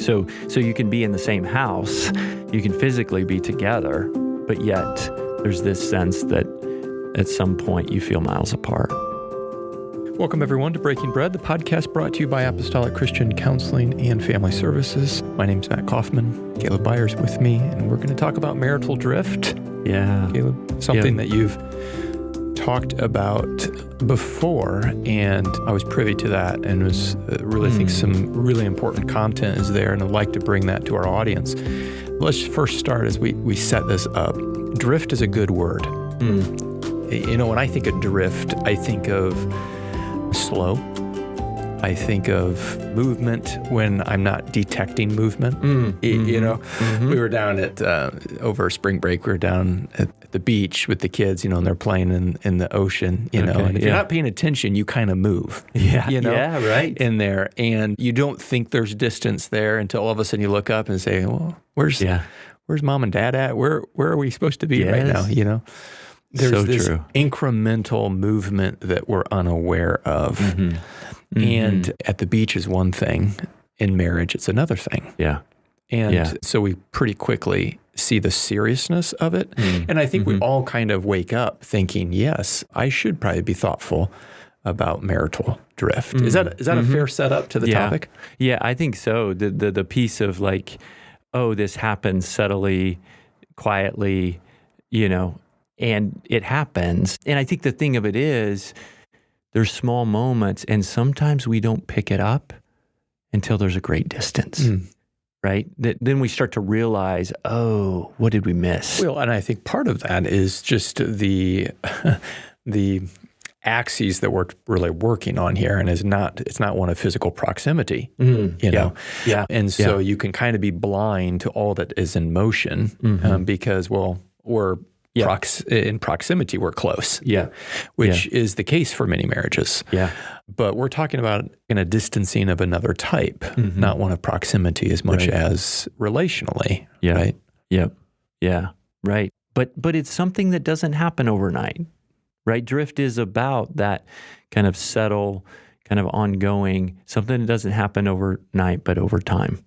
So you can be in the same house, you can physically be together, but yet there's this sense that at some point you feel miles apart. Welcome, everyone, to Breaking Bread, the podcast brought to you by Apostolic Christian Counseling and Family Services. My name's Matt Kaufman. Kaleb Beyer's with me, and we're going to talk about marital drift. Yeah. Kaleb, something that you've talked about before, and I was privy to that and was really think some really important content is there, and I'd like to bring that to our audience. Let's first start as we set this up. Drift is a good word. You know, when I think of drift, I think of slow. I think of movement when I'm not detecting movement. You know, we were down at, over spring break, we were down at the beach with the kids, you know, and they're playing in the ocean, you know, and if you're not paying attention, you kind of move. You know, right. In there. And you don't think there's distance there until all of a sudden you look up and say, well, where's mom and dad at? Where are we supposed to be right now? You know? There's this incremental movement that we're unaware of. And at the beach is one thing. In marriage, it's another thing. So we pretty quickly see the seriousness of it. And I think we all kind of wake up thinking, yes, I should probably be thoughtful about marital drift. Is that a fair setup to the topic? Yeah, I think so. The piece of like, oh, this happens subtly, quietly, you know, and it happens. And I think the thing of it is, there's small moments, and sometimes we don't pick it up until there's a great distance, right? Then we start to realize, oh, what did we miss? Well, and I think part of that is just the axes that we're really working on here, and it's not one of physical proximity, you know? And so you can kind of be blind to all that is in motion because, well, we're in proximity, we're close. Which is the case for many marriages. But we're talking about in a distancing of another type, not one of proximity as much as relationally. Right? Right. But it's something that doesn't happen overnight, right? Drift is about that kind of subtle, kind of ongoing, something that doesn't happen overnight, but over time,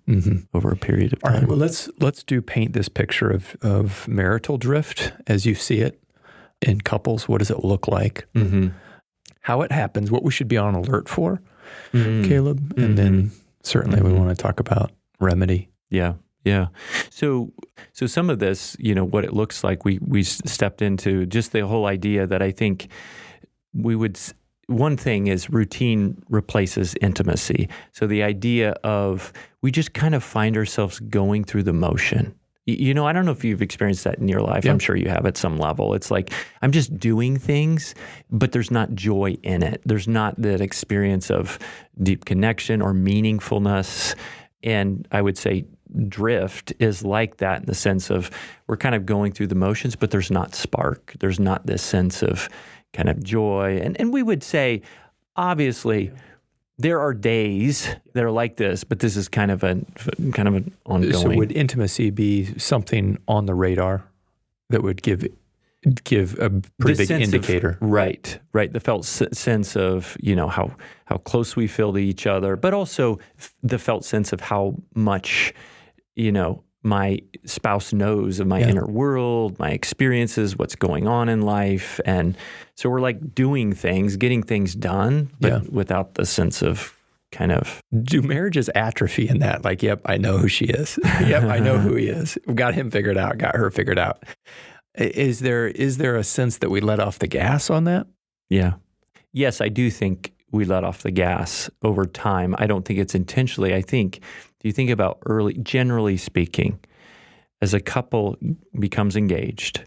over a period of time. All right, well, let's paint this picture of marital drift as you see it in couples. What does it look like? How it happens, what we should be on alert for, Kaleb, and then certainly we want to talk about remedy. So some of this, you know, what it looks like, we stepped into just the whole idea that I think we would. One thing is routine replaces intimacy. So the idea of we just kind of find ourselves going through the motion. You know, I don't know if you've experienced that in your life. I'm sure you have at some level. It's like, I'm just doing things, but there's not joy in it. There's not that experience of deep connection or meaningfulness. And I would say drift is like that in the sense of we're kind of going through the motions, but there's not spark. There's not this sense of kind of joy. And we would say, obviously, there are days that are like this, but this is kind of an ongoing. So would intimacy be something on the radar that would give a pretty big indicator? Right. The felt sense of, you know, how close we feel to each other, but also the felt sense of how much, you know, my spouse knows of my inner world, my experiences, what's going on in life. And so we're like doing things, getting things done, but without the sense of kind of... Do marriages atrophy in that? Like, yep, I know who she is. Yep, I know who he is. We've got him figured out, got her figured out. Is there a sense that we let off the gas on that? Yes, I do think we let off the gas over time. I don't think it's intentionally. I think... Do you think about generally speaking, as a couple becomes engaged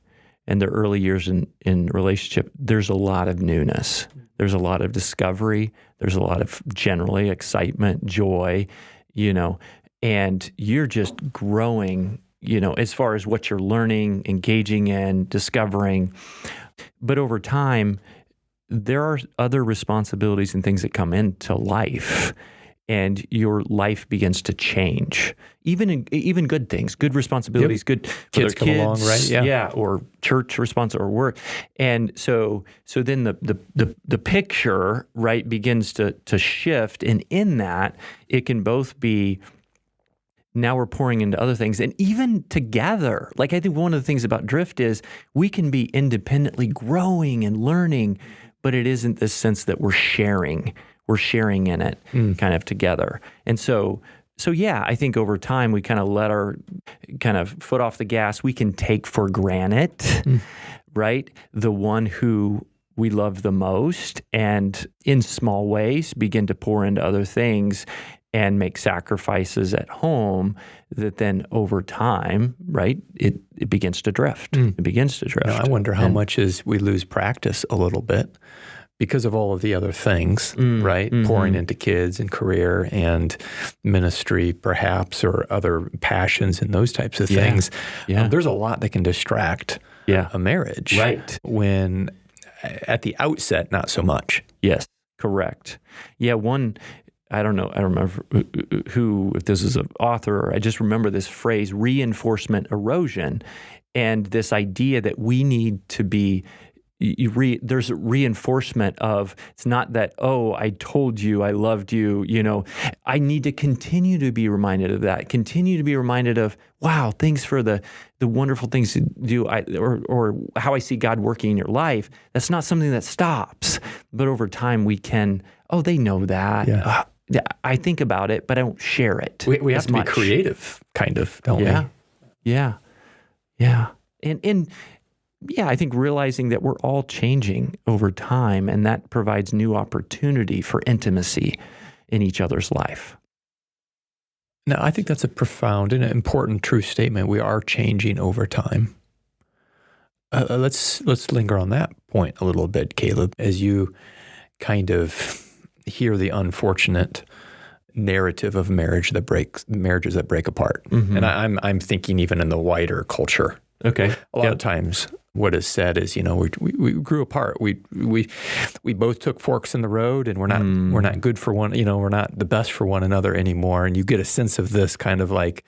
in their early years in relationship, there's a lot of newness. There's a lot of discovery. There's a lot of generally excitement, joy, you know, and you're just growing, you know, as far as what you're learning, engaging in, discovering. But over time, there are other responsibilities and things that come into life. And your life begins to change, even good things, good responsibilities, good for kids their kids, come along, right? Or church response or work, and so then the picture, right, begins to shift, and in that it can both be now we're pouring into other things. And even together, like I think one of the things about drift is we can be independently growing and learning, but it isn't this sense that we're sharing in it kind of together. And so yeah, I think over time we kind of let our kind of foot off the gas. We can take for granted, right? The one who we love the most, and in small ways begin to pour into other things and make sacrifices at home that then over time, right, it begins to drift. It begins to drift. I wonder how much is we lose practice a little bit because of all of the other things, right? Pouring into kids and career and ministry perhaps, or other passions and those types of things. There's a lot that can distract a marriage. Right. When at the outset, not so much. Yes, correct. Yeah, I don't remember who, if this is an author, or I just remember this phrase, reinforcement erosion, and this idea that we need to be, there's a reinforcement of, it's not that, oh, I told you, I loved you, I need to continue to be reminded of that, continue to be reminded of, wow, thanks for the wonderful things you do, or how I see God working in your life. That's not something that stops, but over time we can, oh, they know that. Yeah. I think about it, but I don't share it. We have to be creative, kind of, don't we? Yeah. And I think realizing that we're all changing over time, and that provides new opportunity for intimacy in each other's life. Now, I think that's a profound and important true statement. We are changing over time. Let's linger on that point a little bit, Kaleb, as you kind of hear the unfortunate narrative of marriages that break apart. And I'm thinking even in the wider culture. Okay. A lot of times what is said is, we grew apart. We both took forks in the road, and we're not good for one, we're not the best for one another anymore. And you get a sense of this kind of like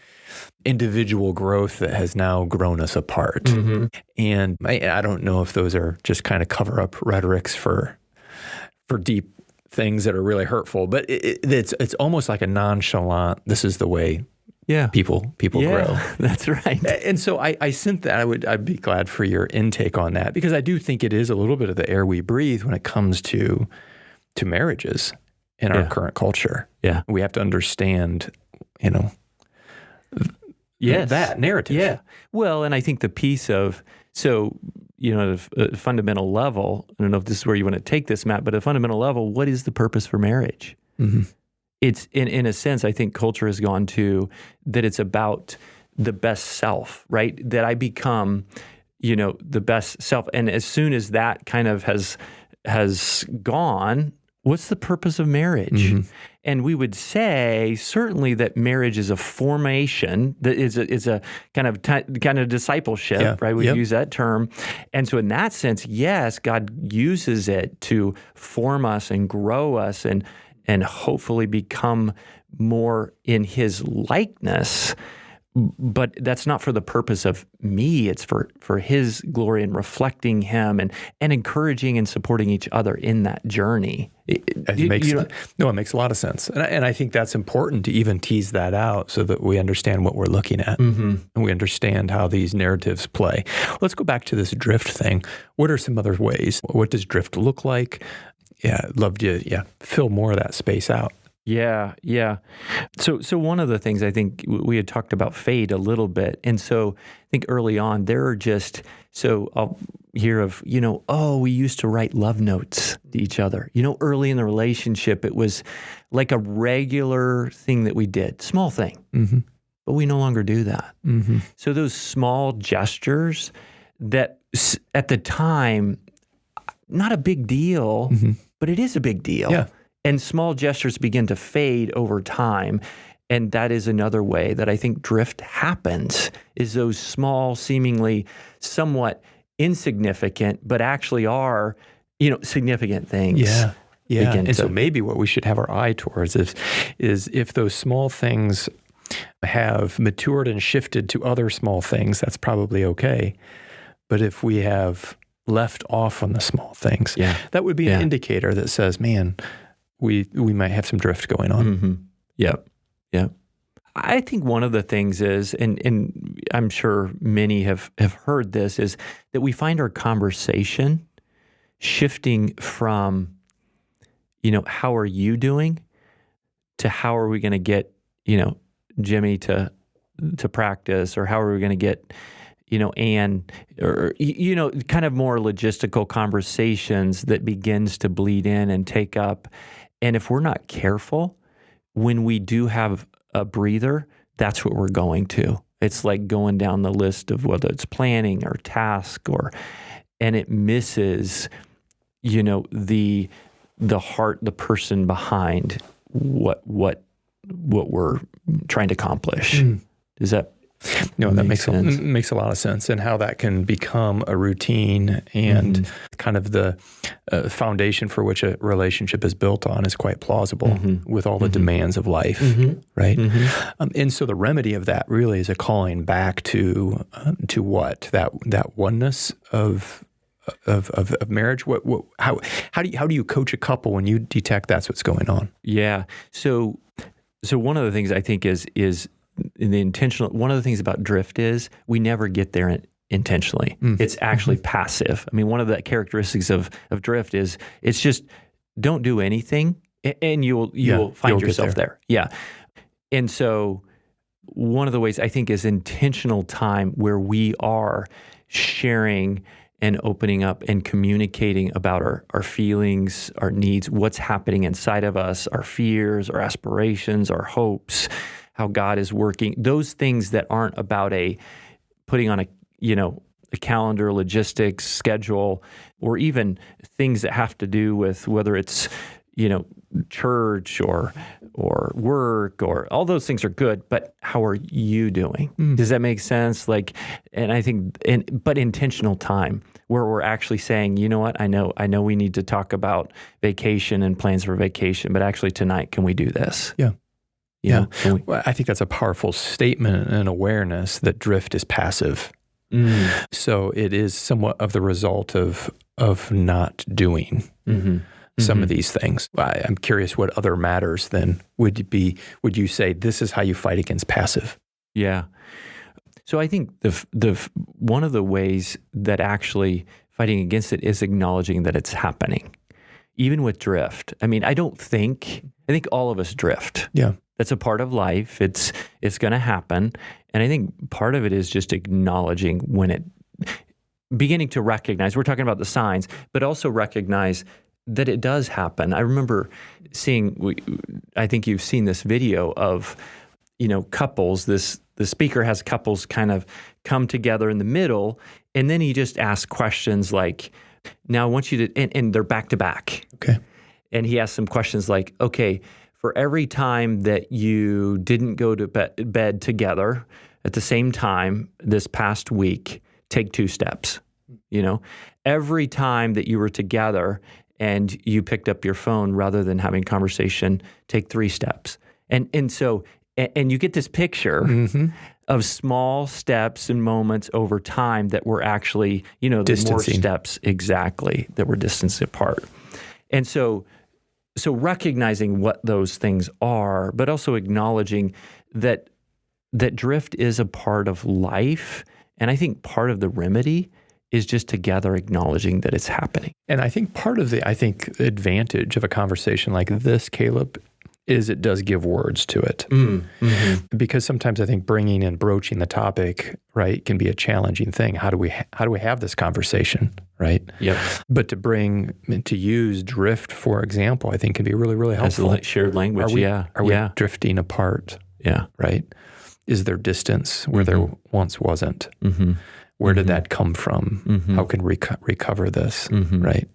individual growth that has now grown us apart. And I don't know if those are just kind of cover up rhetorics for deep things that are really hurtful, but it's almost like a nonchalant, this is the way people grow. That's right. And so I sent that. I'd be glad for your intake on that, because I do think it is a little bit of the air we breathe when it comes to marriages in our current culture. Yeah. We have to understand, that narrative. Yeah. Well, and I think the piece of, at a fundamental level, I don't know if this is where you want to take this, Matt, but at a fundamental level, what is the purpose for marriage? It's in a sense, I think culture has gone to that it's about the best self, right? That I become, the best self. And as soon as that kind of has gone, what's the purpose of marriage? And we would say certainly that marriage is a formation, that is a kind of discipleship, right? We use that term. And so in that sense, yes, God uses it to form us and grow us and hopefully become more in His likeness. But that's not for the purpose of me. It's for His glory and reflecting Him and encouraging and supporting each other in that journey. It makes a lot of sense. And I think that's important to even tease that out so that we understand what we're looking at and we understand how these narratives play. Let's go back to this drift thing. What are some other ways? What does drift look like? I'd love to fill more of that space out. Yeah. So one of the things I think we had talked about fade a little bit. And so I think early on there are I'll hear of, we used to write love notes to each other. Early in the relationship, it was like a regular thing that we did, small thing, but we no longer do that. So those small gestures that at the time, not a big deal, but it is a big deal. Yeah. And small gestures begin to fade over time. And that is another way that I think drift happens, is those small, seemingly somewhat insignificant, but actually are, significant things. Yeah. And so maybe what we should have our eye towards is if those small things have matured and shifted to other small things, that's probably okay. But if we have left off on the small things, that would be an indicator that says, man, we might have some drift going on. Yep. I think one of the things is, and I'm sure many have heard this, is that we find our conversation shifting from, how are you doing, to how are we going to get, Jimmy to practice, or how are we going to get, Anne, or, kind of more logistical conversations that begins to bleed in and take up. And if we're not careful, when we do have a breather, that's what we're going to. It's like going down the list of whether it's planning or task, and it misses, the heart, the person behind what we're trying to accomplish. Does that? No, that makes a lot of sense, and how that can become a routine and kind of the foundation for which a relationship is built on is quite plausible with all the demands of life, right? And so the remedy of that really is a calling back to what that oneness of marriage. How do you coach a couple when you detect that's what's going on? Yeah. So one of the things I think is in the intentional, one of the things about drift is we never get there intentionally. It's actually passive. I mean, one of the characteristics of drift is it's just don't do anything, and you'll find yourself there. Yeah. And so one of the ways I think is intentional time where we are sharing and opening up and communicating about our feelings, our needs, what's happening inside of us, our fears, our aspirations, our hopes, how God is working, those things that aren't about putting on a calendar, logistics, schedule, or even things that have to do with whether it's, church or work, or all those things are good, but how are you doing? Does that make sense? But intentional time where we're actually saying, you know what, I know we need to talk about vacation and plans for vacation, but actually tonight, can we do this? Yeah. Well, I think that's a powerful statement and awareness that drift is passive. So it is somewhat of the result of not doing some of these things. I'm curious what other matters then would you say this is how you fight against passive? Yeah. So I think the one of the ways that actually fighting against it is acknowledging that it's happening. Even with drift. I mean, I think all of us drift. Yeah. That's a part of life. It's going to happen. And I think part of it is just acknowledging beginning to recognize, we're talking about the signs, but also recognize that it does happen. I remember I think you've seen this video of, couples. The speaker has couples kind of come together in the middle, and then he just asks questions like, now I want you to, and they're back to back. Okay. And he asks some questions like, okay, for every time that you didn't go to bed together at the same time this past week, take 2 steps. Every time that you were together and you picked up your phone rather than having conversation, take 3 steps. And you get this picture of small steps and moments over time that were actually, the more steps exactly that were distanced apart. And so recognizing what those things are, but also acknowledging that drift is a part of life. And I think part of the remedy is just together acknowledging that it's happening. And I think part of the advantage of a conversation like this, Kaleb, is it does give words to it. Because sometimes I think bringing and broaching the topic, right, can be a challenging thing. How do we have this conversation, right? Yep. But to use drift, for example, I think can be really, really helpful. As a shared language, Are we drifting apart? Yeah. Right? Is there distance where there once wasn't? Where did that come from? How can we recover this, right?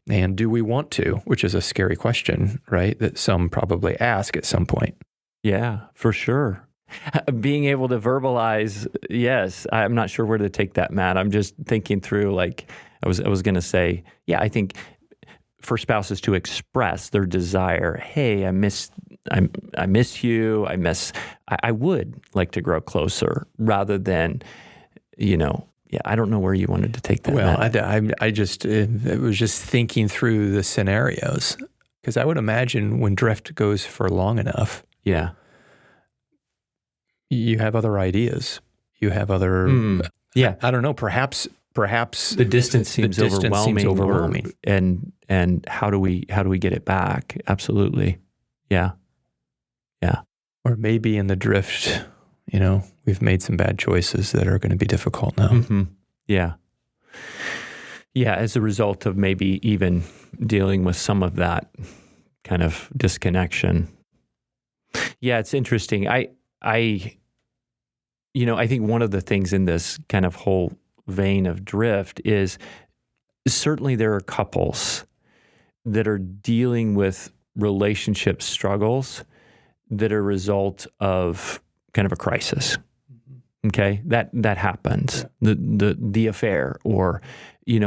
And do we want to, which is a scary question, right, that some probably ask at some point. Yeah, for sure. Being able to verbalize, yes, I'm not sure where to take that, Matt. I'm just thinking through, like, I was going to say, yeah, I think for spouses to express their desire, hey, I miss you, I would like to grow closer, rather than, I don't know where you wanted to take that. Well, I was just thinking through the scenarios, because I would imagine when drift goes for long enough, yeah, you have other ideas. You have other, Yeah. I don't know, perhaps The distance seems overwhelming. overwhelming. And how do we get it back? Absolutely. Yeah. Yeah. Or maybe in the drift, we've made some bad choices that are going to be difficult now. Mm-hmm. Yeah. Yeah, as a result of maybe even dealing with some of that kind of disconnection. Yeah, it's interesting. I think one of the things in this kind of whole vein of drift is certainly there are couples that are dealing with relationship struggles that are a result of kind of a crisis. Okay, that happens. Yeah. The affair, or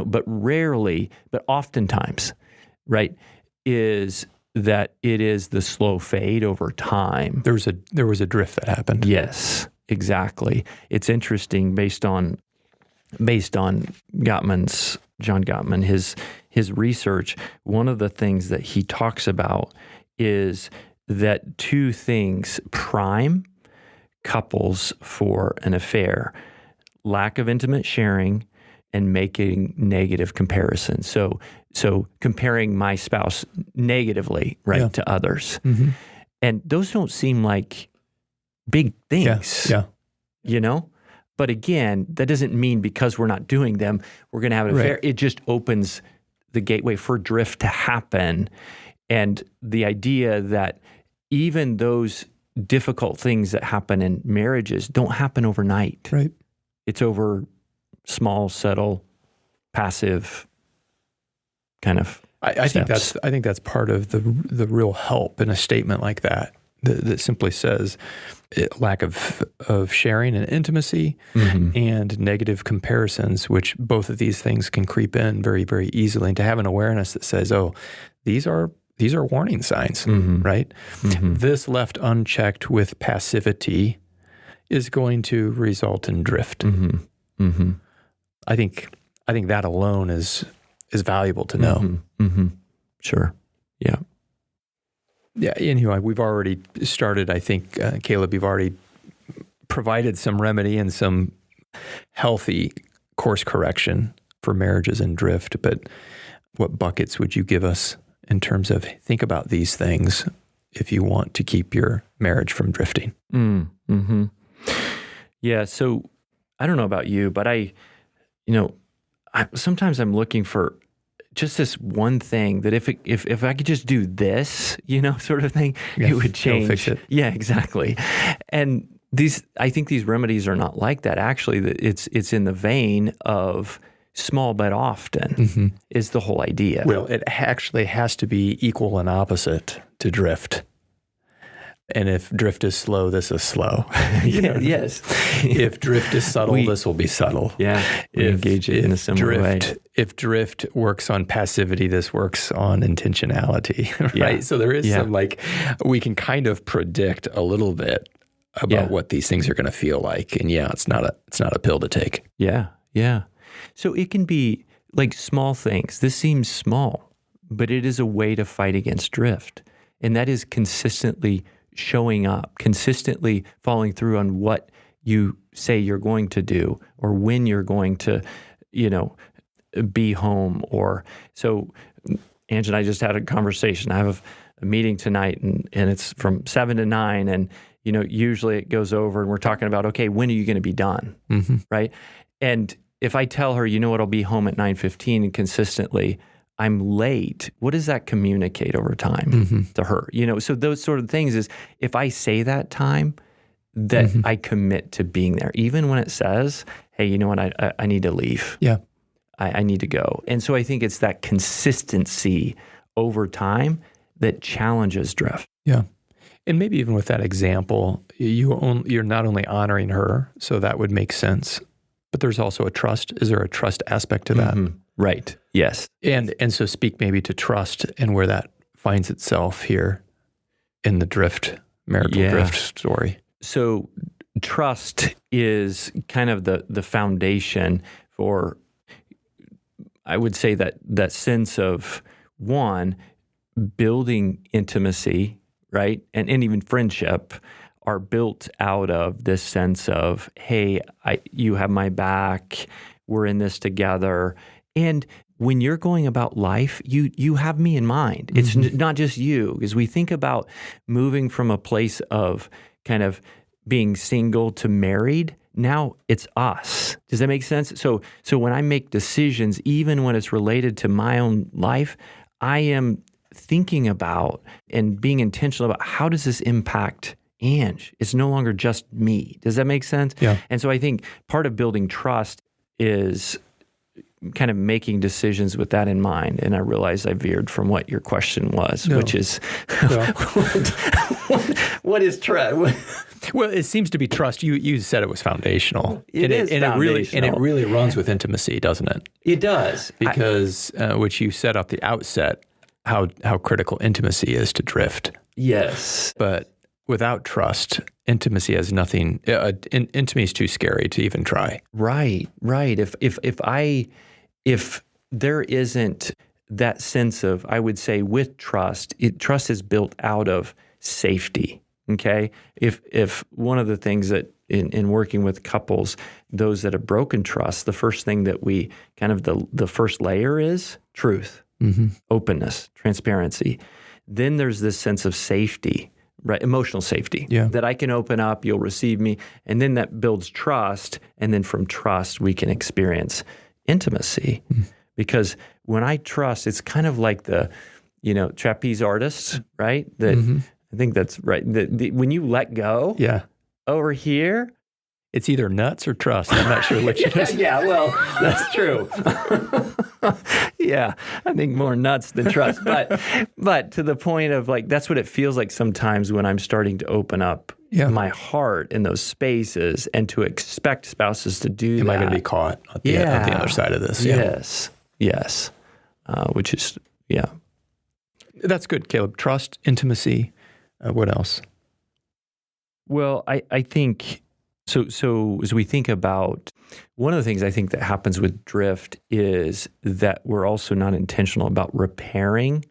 but rarely, but oftentimes, right, is that it is the slow fade over time. There was a drift that happened. Yes, exactly. It's interesting based on John Gottman, his research. One of the things that he talks about is that two things prime couples for an affair: lack of intimate sharing and making negative comparisons. So comparing my spouse negatively, right, to others. Mm-hmm. And those don't seem like big things. Yeah. But again, that doesn't mean because we're not doing them, we're going to have an affair. It just opens the gateway for drift to happen. And the idea that even those difficult things that happen in marriages don't happen overnight. Right. It's over small, subtle, passive kind of I think that's part of the real help in a statement like that simply says lack of sharing and intimacy, and negative comparisons, which both of these things can creep in very, very easily. And to have an awareness that says, oh, these are warning signs, right? Mm-hmm. This left unchecked with passivity is going to result in drift. Mm-hmm. Mm-hmm. I think that alone is valuable to know. Mm-hmm. Mm-hmm. Sure. Yeah. Yeah. Anyway, we've already started. I think, Kaleb, you've already provided some remedy and some healthy course correction for marriages and drift. But what buckets would you give us in terms of think about these things if you want to keep your marriage from drifting? Mm-hmm. Yeah. So I don't know about you, but sometimes I'm looking for just this one thing that if I could just do this, sort of thing, it would change. It'll fix it. Yeah, exactly. And I think these remedies are not like that. Actually, it's in the vein of small but often is the whole idea. Well, it actually has to be equal and opposite to drift. And if drift is slow, this is slow. Yes. If drift is subtle, this will be subtle. Yeah. Engage it in a similar way. If drift works on passivity, this works on intentionality, right? Yeah. So there is some we can kind of predict a little bit about what these things are going to feel like. And it's not a pill to take. Yeah. Yeah. So it can be like small things. This seems small, but it is a way to fight against drift. And that is consistently showing up, consistently following through on what you say you're going to do or when you're going to, be home. Or so Ange and I just had a conversation. I have a meeting tonight and it's from 7 to 9. And, usually it goes over and we're talking about, okay, when are you going to be done? Mm-hmm. Right. And if I tell her, I'll be home at 9:15 and consistently I'm late, what does that communicate over time to her? So those sort of things is if I say that time, that I commit to being there, even when it says, hey, you know what, I need to leave. Yeah. I need to go. And so I think it's that consistency over time that challenges drift. Yeah. And maybe even with that example, you're not only honoring her, so that would make sense, but there's also a trust. Is there a trust aspect to that? Mm-hmm. Right. Yes. And so speak maybe to trust and where that finds itself here in the marital drift story. So trust is kind of the foundation for, I would say, that sense of, one, building intimacy, right? And even friendship are built out of this sense of, hey, you have my back, we're in this together. And when you're going about life, you have me in mind. It's not just you, because we think about moving from a place of kind of being single to married. Now it's us. Does that make sense? So when I make decisions, even when it's related to my own life, I am thinking about and being intentional about how does this impact Ange? It's no longer just me. Does that make sense? Yeah. And so I think part of building trust is kind of making decisions with that in mind. And I realize I veered from what your question was, which is, what is trust? Well, it seems to be trust. You said it was foundational. It is foundational. It really runs with intimacy, doesn't it? It does. Because, which you said off the outset, how critical intimacy is to Drift. Yes. But without trust, intimacy has nothing. Intimacy is too scary to even try. Right. If there isn't that sense of, I would say, with trust, trust is built out of safety. Okay. If one of the things that in working with couples, those that have broken trust, the first thing that we kind of the first layer is truth, openness, transparency. Then there's this sense of safety. Right, emotional safety, that I can open up, you'll receive me, and then that builds trust, and then from trust we can experience intimacy. Because when I trust, it's kind of like the, trapeze artists, right? That I think that's right. When you let go, over here, it's either nuts or trust. I'm not sure which it is. Yeah, well, that's true. Yeah, I think more nuts than trust. But to the point of that's what it feels like sometimes when I'm starting to open up my heart in those spaces and to expect spouses to do that. Am I going to be caught at the other side of this? Yes. Which is, That's good, Kaleb. Trust, intimacy. What else? Well, I think... So as we think about, one of the things I think that happens with drift is that we're also not intentional about repairing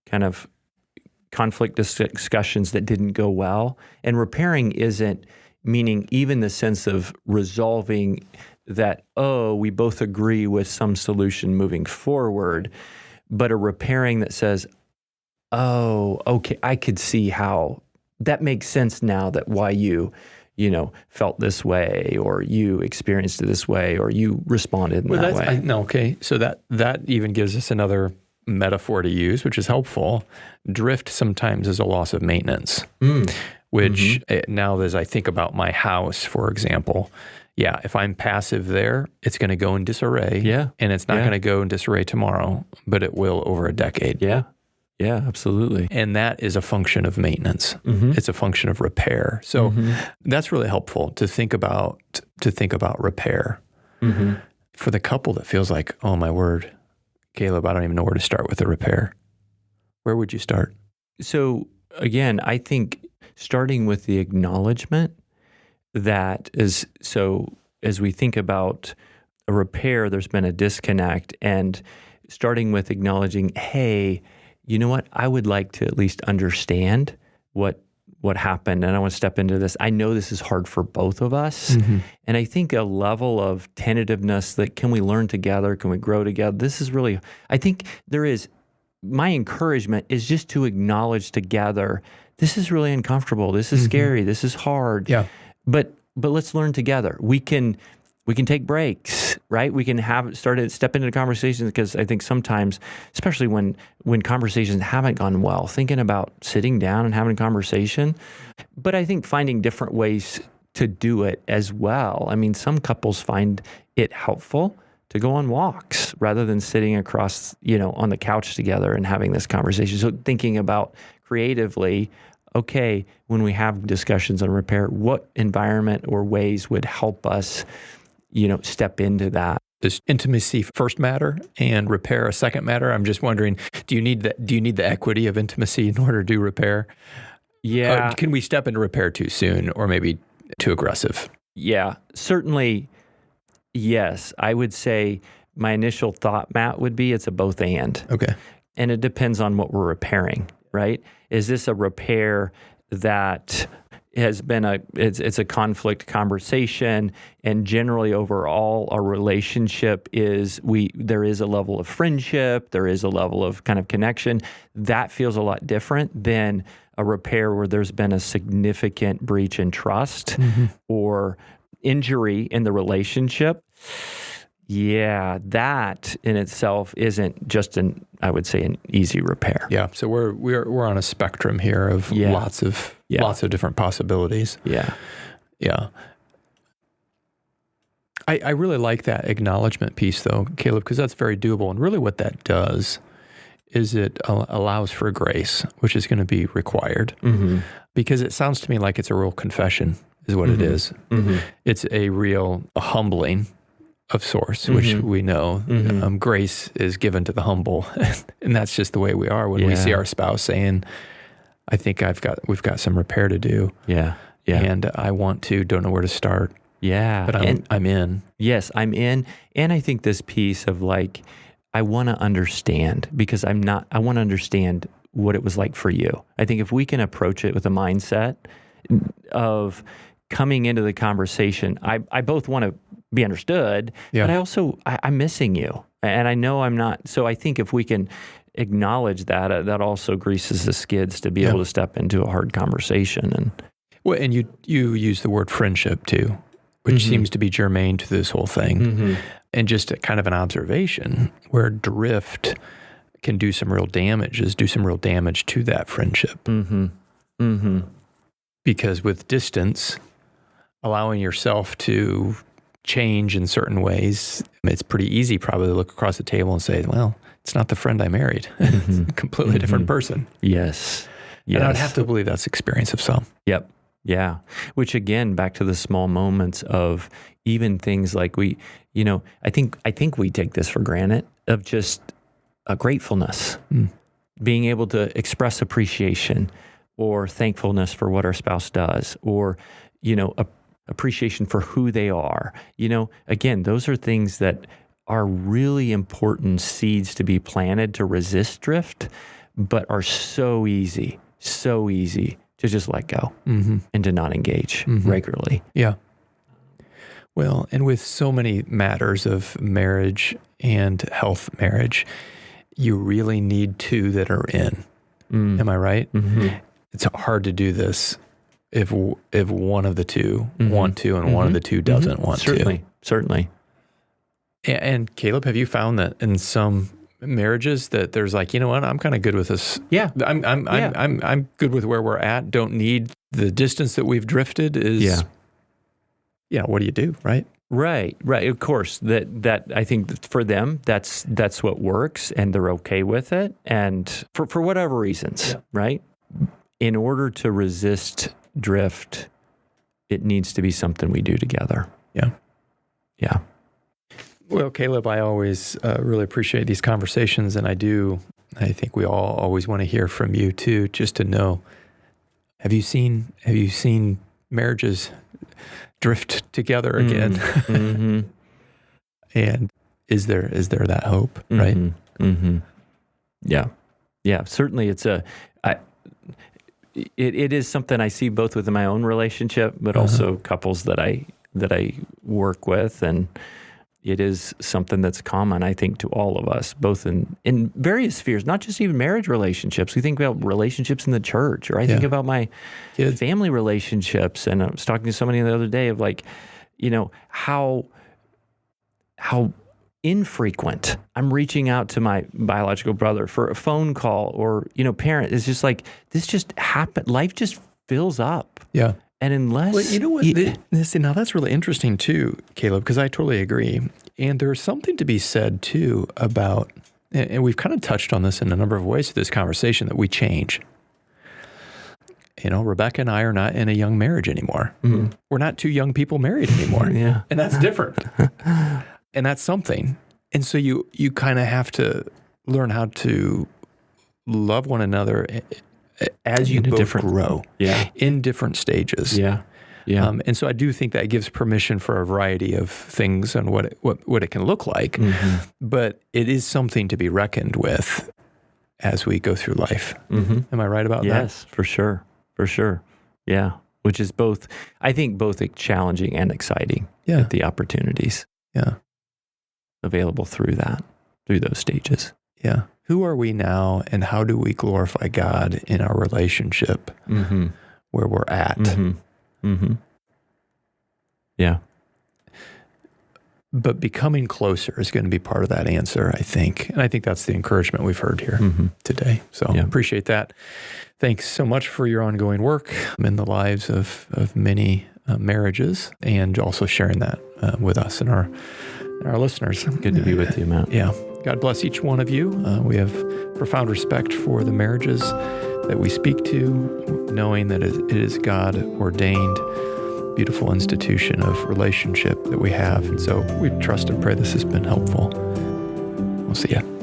kind of conflict discussions that didn't go well. And repairing isn't meaning even the sense of resolving that, we both agree with some solution moving forward, but a repairing that says, okay, I could see how that makes sense now, that why you felt this way, or you experienced it this way, or you responded in that way. Okay. So that even gives us another metaphor to use, which is helpful. Drift sometimes is a loss of maintenance, which now as I think about my house, for example, if I'm passive there, it's going to go in disarray. Yeah. And it's not going to go in disarray tomorrow, but it will over a decade. Yeah. Yeah, absolutely. And that is a function of maintenance. It's a function of repair. So that's really helpful to think about repair. For the couple that feels like, oh my word, Kaleb, I don't even know where to start with the repair. Where would you start? So again, I think starting with the acknowledgement that is, so as we think about a repair, there's been a disconnect, and starting with acknowledging, hey, you know what? I would like to at least understand what happened, and I want to step into this. I know this is hard for both of us, and I think a level of tentativeness that can we learn together? Can we grow together? This is really, I think there is, my encouragement is just to acknowledge together, this is really uncomfortable. This is scary. This is hard. Yeah. But let's learn together. We can take breaks, right? We can step into conversations, because I think sometimes, especially when conversations haven't gone well, thinking about sitting down and having a conversation. But I think finding different ways to do it as well. I mean, some couples find it helpful to go on walks rather than sitting across, on the couch together and having this conversation. So thinking about creatively, okay, when we have discussions on repair, what environment or ways would help us step into that. Does intimacy first matter and repair a second matter? I'm just wondering, do you need the equity of intimacy in order to do repair? Yeah. Can we step into repair too soon, or maybe too aggressive? Yeah, certainly. Yes, I would say my initial thought, Matt, would be it's a both and. Okay. And it depends on what we're repairing, right? Is this a repair that has been it's a conflict conversation, and generally overall our relationship there is a level of friendship, there is a level of kind of connection that feels a lot different than a repair where there's been a significant breach in trust or injury in the relationship. Yeah, that in itself isn't just I would say an easy repair. Yeah. So we're on a spectrum here of lots of different possibilities. Yeah. Yeah. I really like that acknowledgement piece though, Kaleb, because that's very doable. And really what that does is it allows for grace, which is going to be required, because it sounds to me like it's a real confession is what it is. It's a real humbling of sorts, which we know grace is given to the humble. And that's just the way we are when we see our spouse saying, I think we've got some repair to do. Yeah. Yeah. And I don't know where to start. Yeah. But I'm in. Yes, I'm in. And I think this piece of like, I want to understand because I want to understand what it was like for you. I think if we can approach it with a mindset of coming into the conversation, I both want to be understood, but I also, I'm missing you. And I know I'm not. So I think if we can acknowledge that, that also greases the skids to be able to step into a hard conversation. And you use the word friendship too, which seems to be germane to this whole thing. And just a kind of an observation where drift can do some real damage to that friendship. Because with distance, allowing yourself to change in certain ways, it's pretty easy probably to look across the table and say, well, it's not the friend I married. It's a completely different person. Yes. And I'd have to believe that's experience of some. Yep. Yeah. Which again, back to the small moments of even things like I think we take this for granted of just a gratefulness, being able to express appreciation or thankfulness for what our spouse does, or, appreciation for who they are. Again, those are things that are really important seeds to be planted to resist drift, but are so easy to just let go and to not engage regularly. Yeah. Well, and with so many matters of marriage and health marriage, you really need two that are in. Am I right? It's hard to do this if one of the two want to and one of the two doesn't want to. Certainly. And Kaleb, have you found that in some marriages that there's like, you know what, I'm kind of good with this. Yeah. I'm good with where we're at. Don't need the distance that we've drifted is. Yeah. What do you do? Right. Right. Of course, that I think for them, that's what works, and they're okay with it. And for whatever reasons, right? In order to resist drift, it needs to be something we do together. Yeah. Well, Kaleb, I always really appreciate these conversations, and I think we all always want to hear from you too, just to know, have you seen marriages drift together again? And is there that hope, right? Yeah. Certainly, it is something I see both within my own relationship, but also couples that I work with, and it is something that's common, I think, to all of us, both in various spheres, not just even marriage relationships. We think about relationships in the church, or I think about my family relationships. And I was talking to somebody the other day of like, how infrequent I'm reaching out to my biological brother for a phone call, or, parent. It's just like, this just happened. Life just fills up. Yeah. And unless... Well, you know what? Now that's really interesting too, Kaleb, because I totally agree. And there's something to be said too about, and we've kind of touched on this in a number of ways through this conversation, that we change. Rebecca and I are not in a young marriage anymore. We're not two young people married anymore. And that's different. And that's something. And so you kind of have to learn how to love one another as you both grow in different stages. And so I do think that gives permission for a variety of things and what it can look like. But it is something to be reckoned with as we go through life. Am I right about that? Yes, for sure. Yeah. which is both, I think, both challenging and exciting. Yeah. The opportunities available through those stages. Yeah. Who are we now, and how do we glorify God in our relationship where we're at? Yeah. But becoming closer is going to be part of that answer, I think. And I think that's the encouragement we've heard here today. So appreciate that. Thanks so much for your ongoing work in the lives of many marriages, and also sharing that with us and our listeners. Good to be with you, Matt. Yeah. God bless each one of you. We have profound respect for the marriages that we speak to, knowing that it is God-ordained, beautiful institution of relationship that we have. And so we trust and pray this has been helpful. We'll see you.